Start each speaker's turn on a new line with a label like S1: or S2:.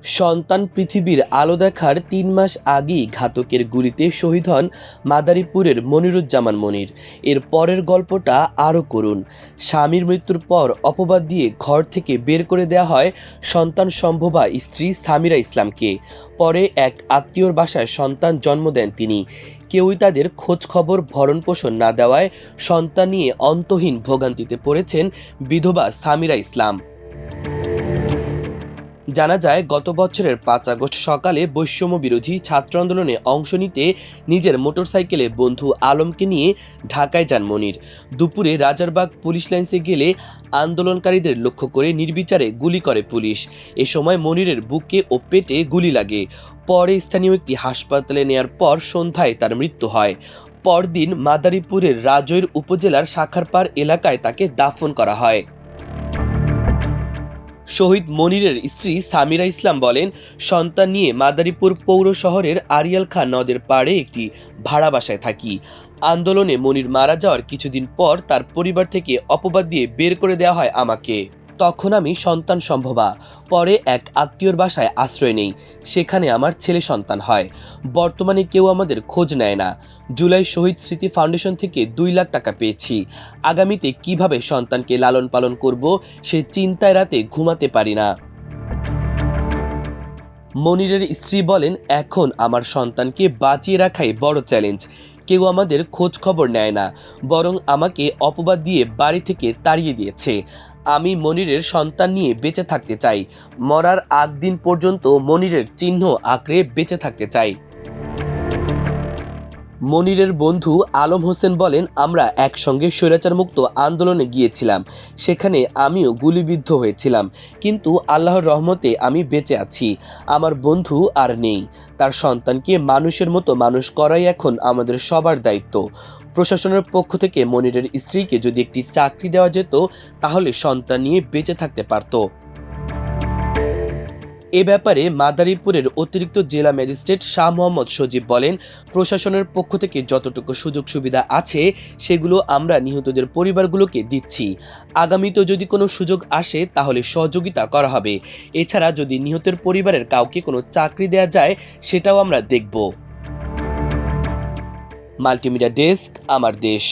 S1: সন্তান পৃথিবীর আলো দেখার ৩ মাস আগেই ঘাতকের গুলিতে শহীদ হন মাদারীপুরের মনিরুজ্জামান মনির। এর পরের গল্পটা আরও করুণ। স্বামীর মৃত্যুর পর অপবাদ দিয়ে ঘর থেকে বের করে দেওয়া হয় সন্তান সম্ভবা স্ত্রী সামিরা ইসলামকে। পরে এক আত্মীয়র বাসায় সন্তান জন্ম দেন তিনি। কেউই তাদের খোঁজ খবর ভরণ পোষণ না দেওয়ায় সন্তান নিয়ে অন্তহীন ভোগান্তিতে পড়েছেন বিধবা সামিরা ইসলাম। জানা যায়, গত বছরের ৫ আগস্ট সকালে বৈষম্য বিরোধী ছাত্র আন্দোলনে অংশ নিতে নিজের মোটরসাইকেলে বন্ধু আলমকে নিয়ে ঢাকায় যান মনির। দুপুরে রাজারবাগ পুলিশ লাইন্সে গেলে আন্দোলনকারীদের লক্ষ্য করে নির্বিচারে গুলি করে পুলিশ। এ সময় মনিরের বুকে ও পেটে গুলি লাগে। পরে স্থানীয় একটি হাসপাতালে নেয়ার পর সন্ধ্যায় তার মৃত্যু হয়। পরদিন মাদারীপুরের রাজৈর উপজেলার শাখারপাড় এলাকায় তাকে দাফন করা হয়। শহীদ মনিরের স্ত্রী সামিরা ইসলাম বলেন, সন্তান নিয়ে মাদারীপুর পৌর শহরের আরিয়াল খাঁ নদের পাড়ে একটি ভাড়া বাসায় থাকি। আন্দোলনে মনির মারা যাওয়ার কিছুদিন পর তার পরিবার থেকে অপবাদ দিয়ে বের করে দেওয়া হয় আমাকে। তখন আমি সন্তান সম্ভবা। পরে এক আত্মীয়র বাসায় আশ্রয় নেই। সেখানে আমার ছেলে সন্তান হয়। বর্তমানে কেউ আমাদের খোঁজ নেয় না। জুলাই শহীদ স্মৃতি ফাউন্ডেশন থেকে ২ লাখ টাকা পেয়েছি। আগামীতে কিভাবে সন্তানকে লালন পালন করব সে চিন্তায় রাতে ঘুমাতে পারি না। মনিরের স্ত্রী বলেন, এখন আমার সন্তানকে বাঁচিয়ে রাখাই বড় চ্যালেঞ্জ। কেউ আমাদের খোঁজ খবর নেয় না, বরং আমাকে অপবাদ দিয়ে বাড়ি থেকে তাড়িয়ে দিয়েছে। আমি মনিরের সন্তান নিয়ে বেঁচে থাকতে চাই। মরার আগ দিন পর্যন্ত মনিরের চিহ্ন আঁকড়ে বেঁচে থাকতে চাই। মনিরের বন্ধু আলম হোসেন বলেন, আমরা একসঙ্গে স্বৈরাচারমুক্ত আন্দোলনে গিয়েছিলাম। সেখানে আমিও গুলিবিদ্ধ হয়েছিলাম, কিন্তু আল্লাহর রহমতে আমি বেঁচে আছি। আমার বন্ধু আর নেই। তার সন্তানকে মানুষের মতো মানুষ করাই এখন আমাদের সবার দায়িত্ব। প্রশাসনের পক্ষ থেকে মনিরের স্ত্রীকে যদি একটি চাকরি দেওয়া যেত, তাহলে সন্তান নিয়ে বেঁচে থাকতে পারত। এ ব্যাপারে মাদারীপুরের অতিরিক্ত জেলা ম্যাজিস্ট্রেট শাহ মোহাম্মদ সজীব বলেন, প্রশাসনের পক্ষ থেকে যতটুকু সুযোগ সুবিধা আছে সেগুলো আমরা নিহতদের পরিবারগুলোকে দিচ্ছি। আগামীতে যদি কোনো সুযোগ আসে তাহলে সহযোগিতা করা হবে। এছাড়া যদি নিহতের পরিবারের কাউকে কোনো চাকরি দেওয়া যায় সেটাও আমরা দেখব। মাল্টিমিডিয়া ডেস্ক, আমার দেশ।